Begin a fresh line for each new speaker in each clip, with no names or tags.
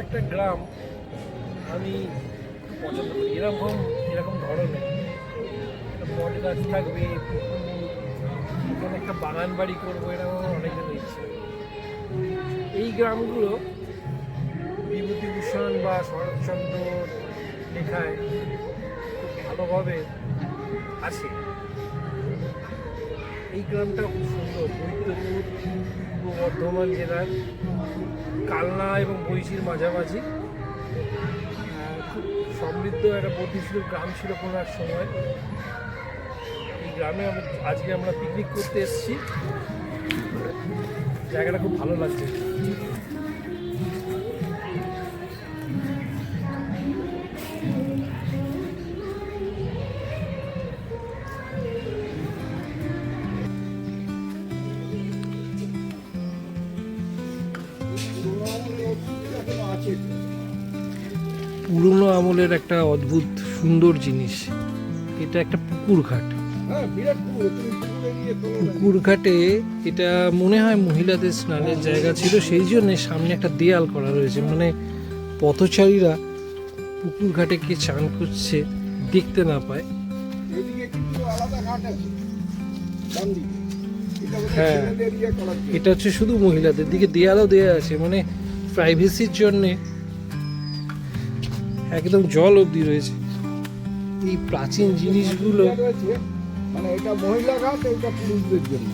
একটা গ্রাম আমি খুব পছন্দ করি। এরকম ধরনের একটা বট গাছ থাকবে, পুকুর, এখানে একটা বাগান বাড়ি করবো, এরকম আমার অনেক দিনের ইচ্ছে। এই গ্রামগুলো বিভূতিভূষণ বা শরৎচন্দ্র লেখায় খুব ভালোভাবে আছে। এই গ্রামটা খুব সুন্দর, বৈদ্যপুর, পূর্ব বর্ধমান জেলার কালনা এবং বৈশির মাঝামাঝি। খুব সমৃদ্ধ একটা বর্ধিষ্ণু গ্রাম ছিল কোনো এক সময়। এই গ্রামে আজকে আমরা পিকনিক করতে এসেছি। জায়গাটা খুব ভালো লাগছে। পুরনো আমলের একটা অদ্ভুত সুন্দর জিনিস, এটা একটা পুকুর ঘাট। পুকুর ঘাটে এটা মনে হয় মহিলাদের স্নানের জায়গা ছিল, সেই জন্য সামনে একটা দেয়াল করা রয়েছে, মানে পথচারীরা পুকুর ঘাটে গিয়ে চান করছে দেখতে না পায়। হ্যাঁ, এটা হচ্ছে শুধু মহিলাদের দিকে, দেয়ালও দেওয়া আছে মানে প্রাইভেসির জন্যে, একদম জল অবধি রয়েছে। এই প্রাচীন জিনিসগুলো
মানে এটা মহিলা ঘাট, এটা পুরুষদের জন্য।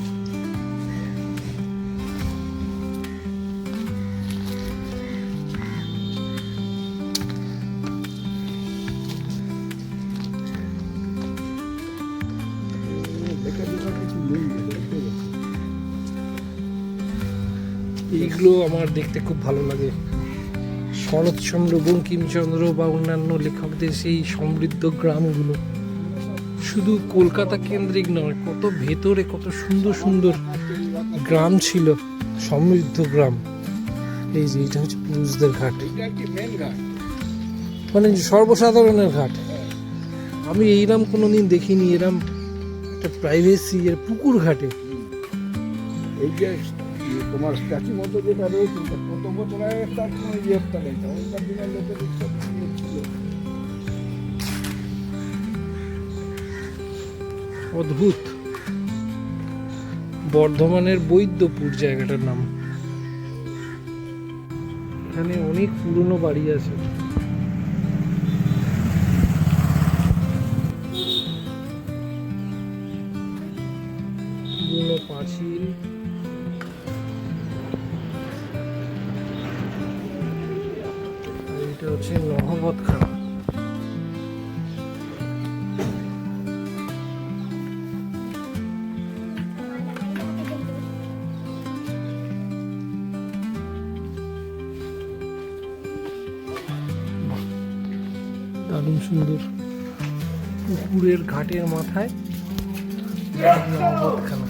এইগুলো আমার দেখতে খুব ভালো লাগে। শরৎচন্দ্র, বঙ্কিমচন্দ্র বা অন্যান্য লেখকদের সেই সমৃদ্ধ গ্রামগুলো শুধু কলকাতা কেন্দ্রিক নয়, কত ভেতরে কত সুন্দর সুন্দর গ্রাম ছিল, সমৃদ্ধ গ্রাম। এই যে এটা হচ্ছে পুরুষদের ঘাট, মানে সর্বসাধারণের ঘাট। আমি এইরকম কোনোদিন দেখিনি, এরম একটা প্রাইভেসি এর পুকুর ঘাটে।
এই যে তোমার স্ট্যাচু মতো যেটা রয়েছে, কত বছর আগে তার কোনো ইয়েটা নেই, তখনকার দিনের লোকের ছিল।
অদ্ভুত। বর্ধমানের বৈদ্যপুর জায়গাটার নাম। এখানে অনেক পুরনো বাড়ি আছে। পুরনো পাঁচিল, এটা হচ্ছে নহবতখানা। দারুণ সুন্দর, পুকুরের ঘাটের মাথায় নহবতখানা।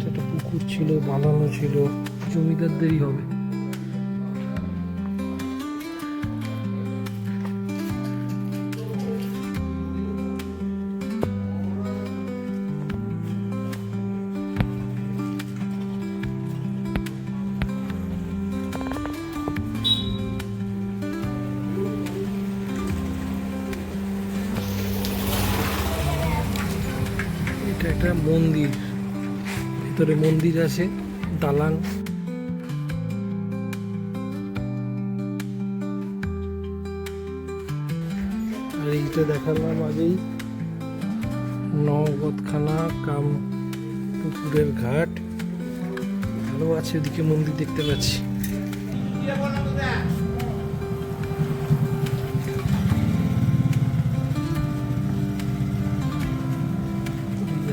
একটা পুকুর ছিল, বানানো ছিল, জমিদারদেরই হবে। এটা একটা মন্দির, ভিতরে মন্দির আছে, দালান। আর এইটা দেখালাম আগেই, নহবতখানা কাম পুকুরের ঘাট। ভালো আছে, ওদিকে মন্দির দেখতে পাচ্ছি।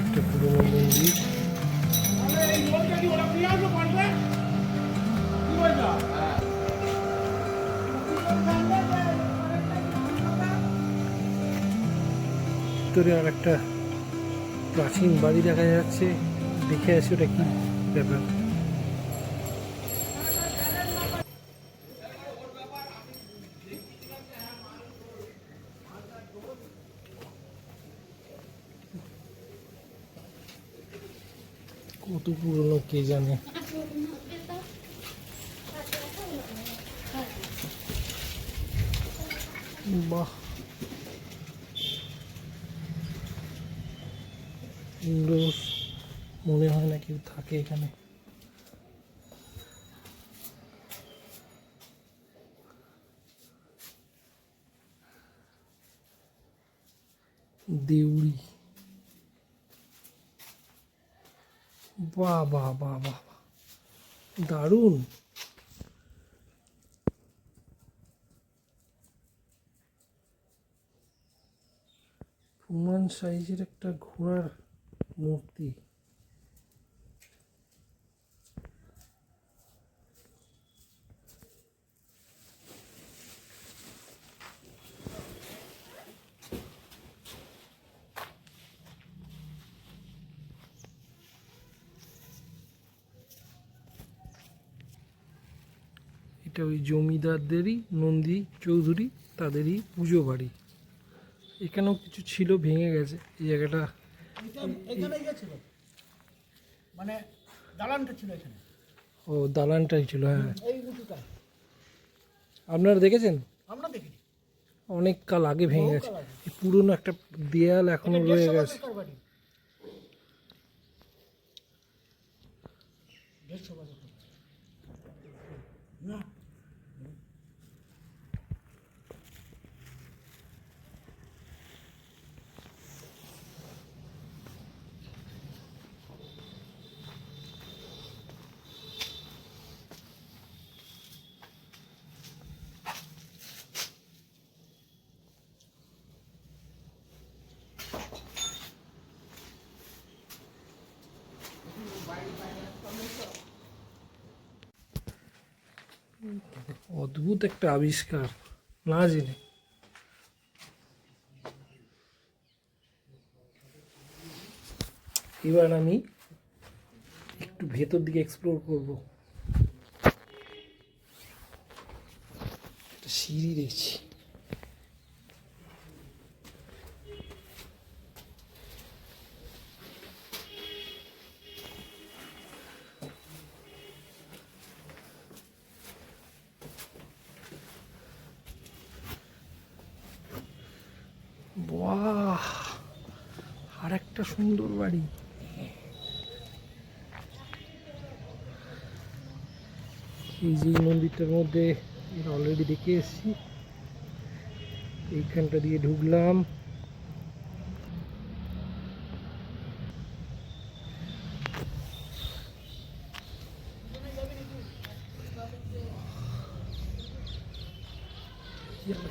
একটা পুরোনো মন্দির। ভিতরে আর একটা প্রাচীন বাড়ি দেখা যাচ্ছে, দেখে আসি ওটা কি ব্যাপার। কত কত পুরনো কে জানে। বাহ, সুন্দর। মনে হয় না কেউ থাকে এখানে। দেউড়ি, বাহ বাহ বাহ বাহ, দারুণ। প্রমাণ সাইজের একটা ঘোড়ার মূর্তি। এটা ওই জমিদারদেরই, নন্দী চৌধুরী তাদেরই পুজো বাড়ি। এখানেও কিছু ছিল, ভেঙে গেছে এই জায়গাটা।
এখানেই ছিল, মানে দালানটা ছিল এখানে।
ও, দালানটাই ছিল, হ্যাঁ।
এই উঁচুটা
আপনারা দেখেছেন?
আমরা দেখিনি।
অনেক কাল আগে ভেঙে
বহু
গেছে।
কাল আগে।
এই পুরনো একটা দেয়াল এখনো
এটা
রয়ে
150
গেছে।
বছরকার বাড়ি। 150 বছর। না,
অদ্ভুত একটা আবিষ্কার, না জেনে। এবার আমি একটু ভেতর দিকে এক্সপ্লোর করব। একটা সিঁড়ি দেখছি। বাহ, আর একটা সুন্দর বাড়ি। এই যে মন্দিরটার মধ্যে অলরেডি দেখে এসেছি। এইখানটা দিয়ে ঢুকলাম।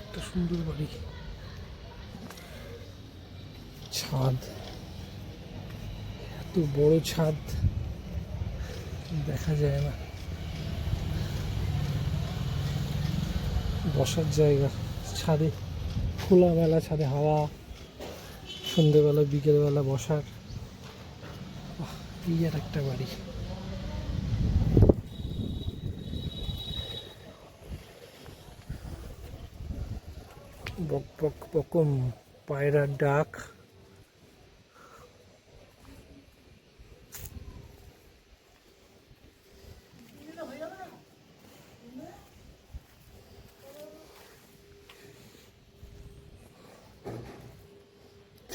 একটা সুন্দর বাড়ি, ছাদ, এত বড় ছাদ দেখা যায় না। বসার জায়গা ছাদে, খোলামেলা ছাদে হাওয়া, সন্ধেবেলা বিকেলবেলা বসার। এই আর একটা বাড়ি। বক বক বকম পায়রার ডাক।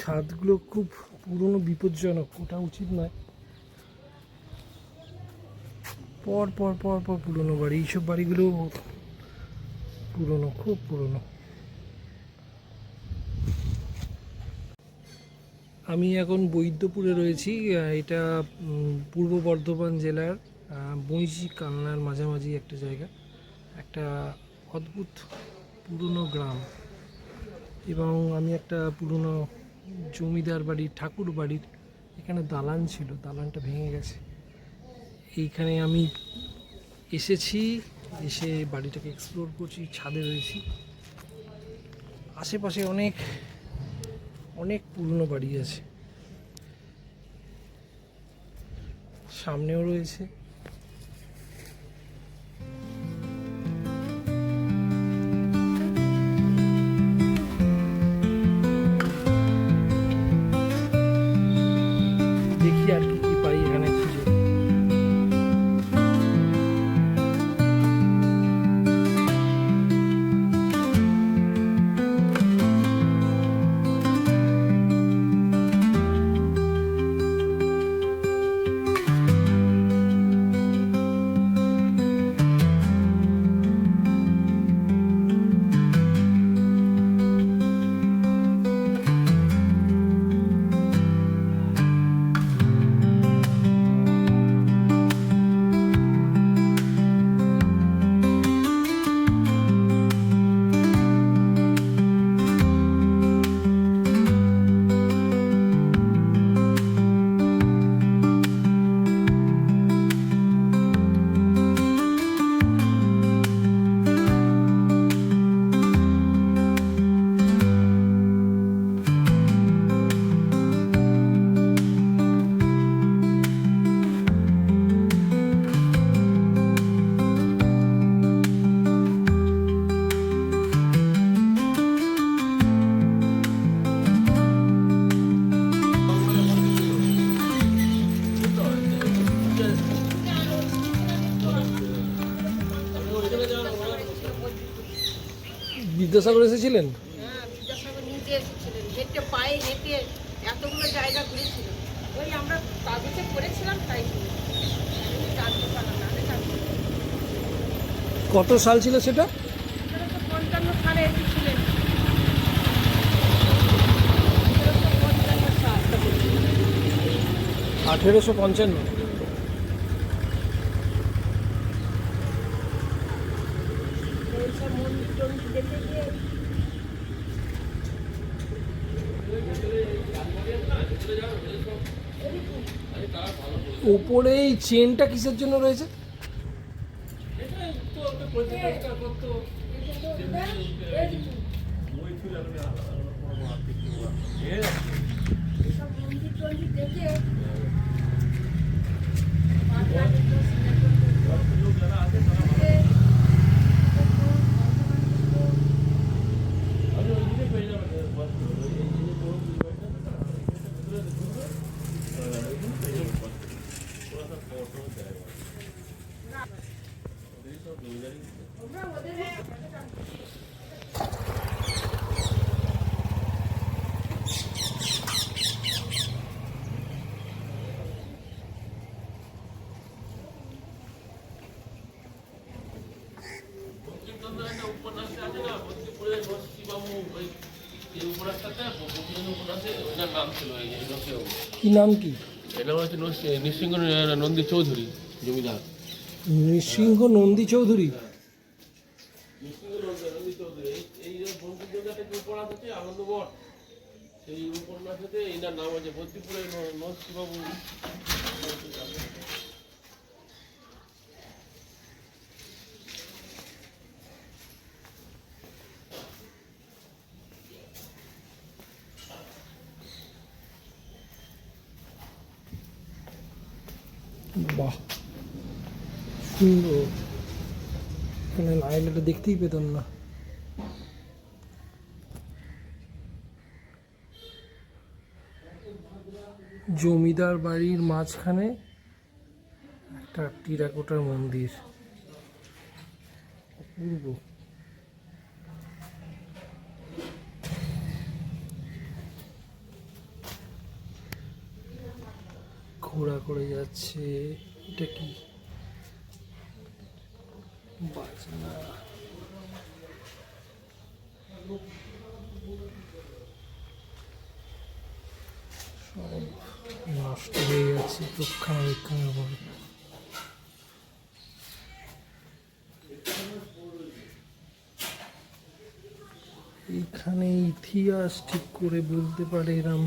ছাদগুলো খুব পুরনো, বিপজ্জনক, ওটা উচিত নয়। পর পর পর পর পুরনো বাড়ি, এইসব বাড়িগুলো পুরনো, খুব পুরনো। আমি এখন বৈদ্যপুরে রয়েছি। এটা পূর্ব বর্ধমান জেলার বৈশি কালনার মাঝামাঝি একটা জায়গা। একটা অদ্ভুত পুরনো গ্রাম। এবং আমি একটা পুরনো জমিদার বাড়ির, ঠাকুর বাড়ির এখানে দালান ছিল, দালানটা ভেঙে গেছে। এইখানে আমি এসেছি, এসে বাড়িটাকে এক্সপ্লোর করছি, ছাদে রয়েছি। আশেপাশে অনেক অনেক পুরনো বাড়ি আছে, সামনেও রয়েছে। দেখি আর কি কি পাই এখানে খুঁজে। বিদ্যাসাগর এসেছিলেন?
হ্যাঁ, বিদ্যাসাগর নিজে এসেছিলেন, হেঁটে পায়ে হেঁটে এতগুলো জায়গা ঘুরেছিল। ওই আমরা কাগজে করেছিলাম তাই শুনেছি। আমি জানতে পারলাম না, আমি জানতে পারলাম।
কত সাল ছিল সেটা?
1855 সালে এসেছিলেন। 1855 সাল।
1855।
এইসব মন্দির টন্দির দেখে গিয়ে
উপরে এই চেনটা কিসের জন্য রয়েছে?
এইসব মন্দির টন্দির দেখে
কি নাম কি?
এটা হচ্ছে নৃসিংহ নন্দী চৌধুরী জমিদার।
নৃসিংহ নন্দী চৌধুরী।
নন্দী চৌধুরী এই যে বঙ্কিমচন্দ্র একটা উপন্যাস আছে আনন্দমঠ, সেই উপন্যাসেতে এনার নাম আছে বদ্রীপুরে নরসিংহবাবু।
বাহ, সুন্দর। এখানে না এলে এটা দেখতেই পেতাম না। জমিদার বাড়ির মাঝখানে একটা টেরাকোটার মন্দির, অপূর্ব। ঘোড়া করে যাচ্ছে, এটা কি বাজনা? সব নষ্ট হয়ে যাচ্ছে রক্ষণাবেক্ষণের পরে। এইখানে ইতিহাস ঠিক করে বলতে পারে এরম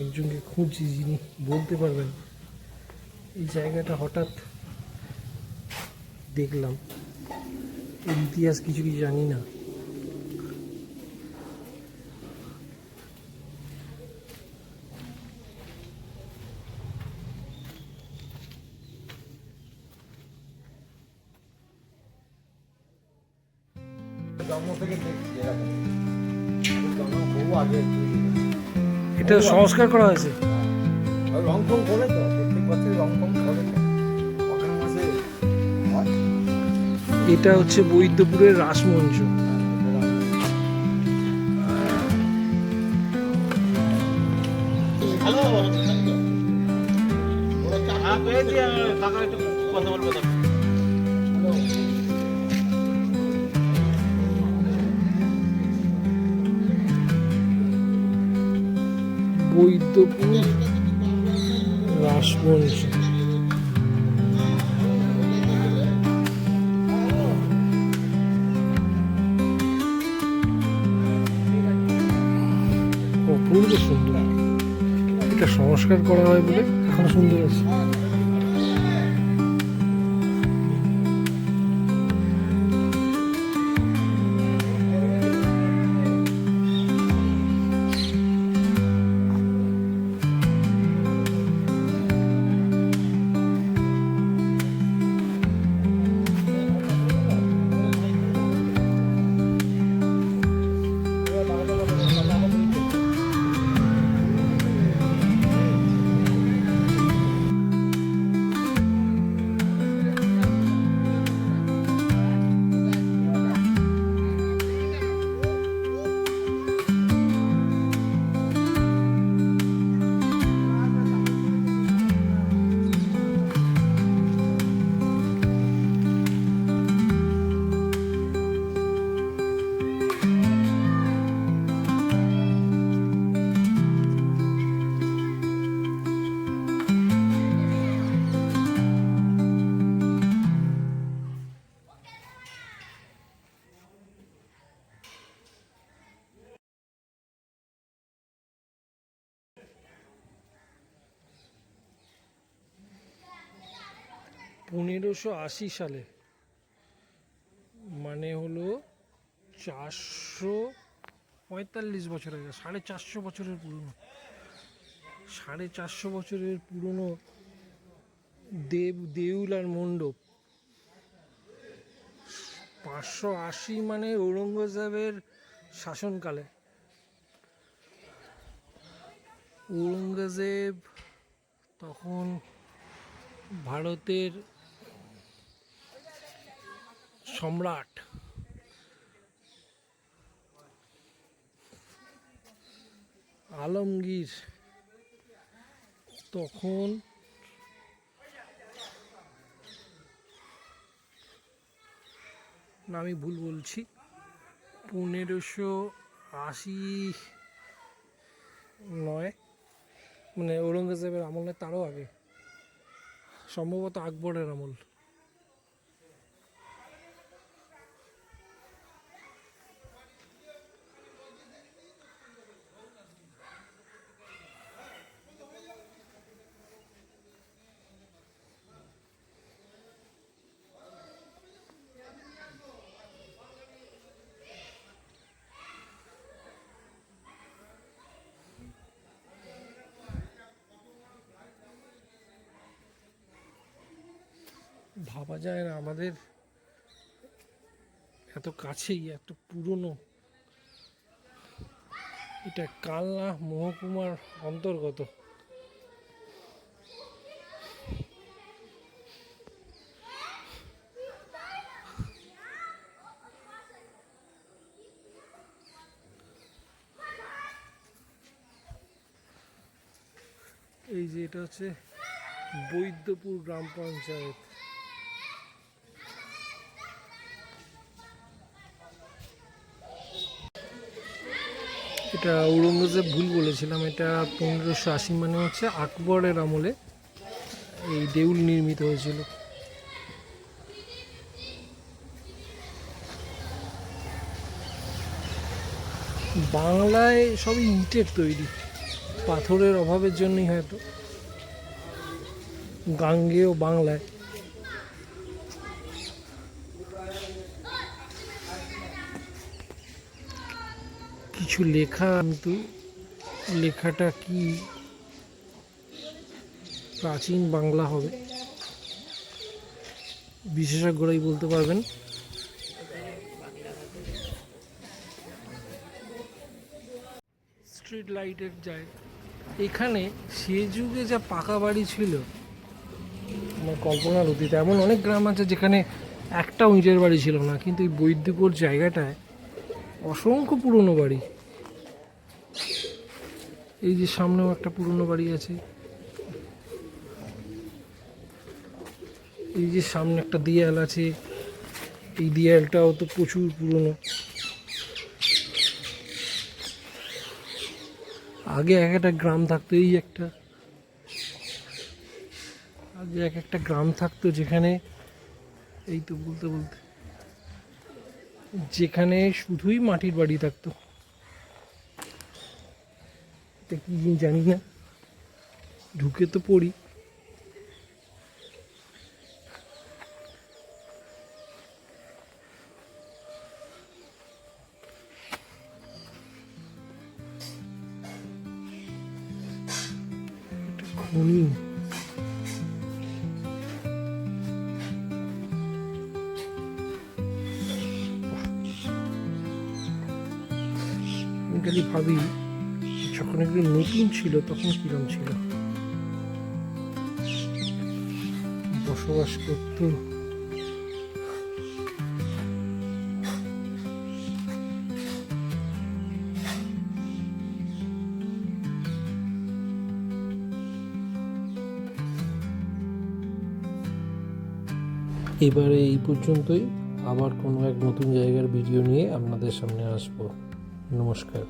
একজনকে খুঁজছি যিনি বলতে পারবেন। এই জায়গাটা হঠাৎ দেখলাম, এর ইতিহাস কিছু কিছু জানি না।
জন্ম থেকে দেখছি এরকম জন্ম বহু আগে
এটা সংস্কার করা হয়েছে।
রং ফং করে তো প্রত্যেক বছর রং ফং করে তো অগ্রহায়ণ মাসে হয়।
এটা হচ্ছে বৈদ্যপুরের রাসমঞ্চ।
হ্যালো, হ্যাঁ পেয়েছি, কাকা একটু কথা বলবে তো।
বৈদ্যপুর রাসমঞ্চ। অপূর্ব সুন্দর। এটা সংস্কার করা হয় বলে এখন সুন্দর আছে। 1580 সালে, মানে হলো 445 বছর আগে, 450 বছরের পুরনো, 450 বছরের পুরনো দেউল আর মণ্ডপ। 580 মানে ঔরঙ্গজেবের শাসনকালে। ঔরঙ্গজেব তখন ভারতের সম্রাট। আলমগীর তখন না, আমি ভুল বলছি, 1580 নয়, মানে ঔরঙ্গজেবের আমল নয়, তারও আগে, সম্ভবত আকবরের আমল। ভাবা যায় না আমাদের এত কাছেই এত পুরনো। এটা কালনা মহকুমার অন্তর্গত। এই যে এটা হচ্ছে বৈদ্যপুর গ্রাম পঞ্চায়েত। এটা ঔরঙ্গজেব ভুল বলেছিলাম, এটা 1580 মানে হচ্ছে আকবরের আমলে এই দেউল নির্মিত হয়েছিল। বাংলায় সবই ইটের তৈরি, পাথরের অভাবের জন্যই হয়তো গাঙ্গেয় বাংলায় কিছু লেখা, কিন্তু লেখাটা কি প্রাচীন বাংলা হবে বিশেষজ্ঞরাই বলতে পারবেন। স্ট্রিট লাইটের জায়গা এখানে, সে যুগে যা পাকা বাড়ি ছিল আমার কল্পনার অতীত। এমন অনেক গ্রাম আছে যেখানে একটা ইটের বাড়ি ছিল না, কিন্তু এই বৈদ্যপুর জায়গাটায় অসংখ্য পুরনো বাড়ি। এই যে সামনেও একটা পুরনো বাড়ি আছে, এই যে সামনে একটা দেয়াল আছে, এই দেয়ালটাও তো প্রচুর পুরনো। আগে এক একটা গ্রাম থাকতো, এই একটা আগে এক একটা গ্রাম থাকতো যেখানে, এই তো বলতে বলতে, যেখানে শুধুই মাটির বাড়ি থাকতো। এটা কি জানি না, ঢুকে তো পড়ি। এটা খনি। আমি খালি ভাবি যখন এগুলো নতুন ছিল তখন কিরম ছিল, বসবাস করত। এবারে এই পর্যন্তই, আবার কোনো এক নতুন জায়গার ভিডিও নিয়ে আপনাদের সামনে আসবো। নমস্কার।